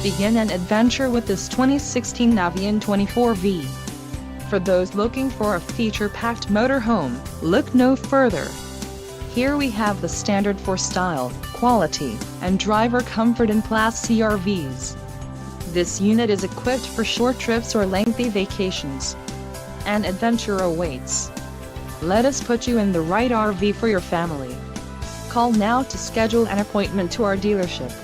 Begin an adventure with this 2016 Navion 24V. For those looking for a feature-packed motorhome, look no further. Here we have the standard for style, quality, and driver comfort in Class C RVs. This unit is equipped for short trips or lengthy vacations. An adventure awaits. Let us put you in the right RV for your family. Call now to schedule an appointment to our dealership.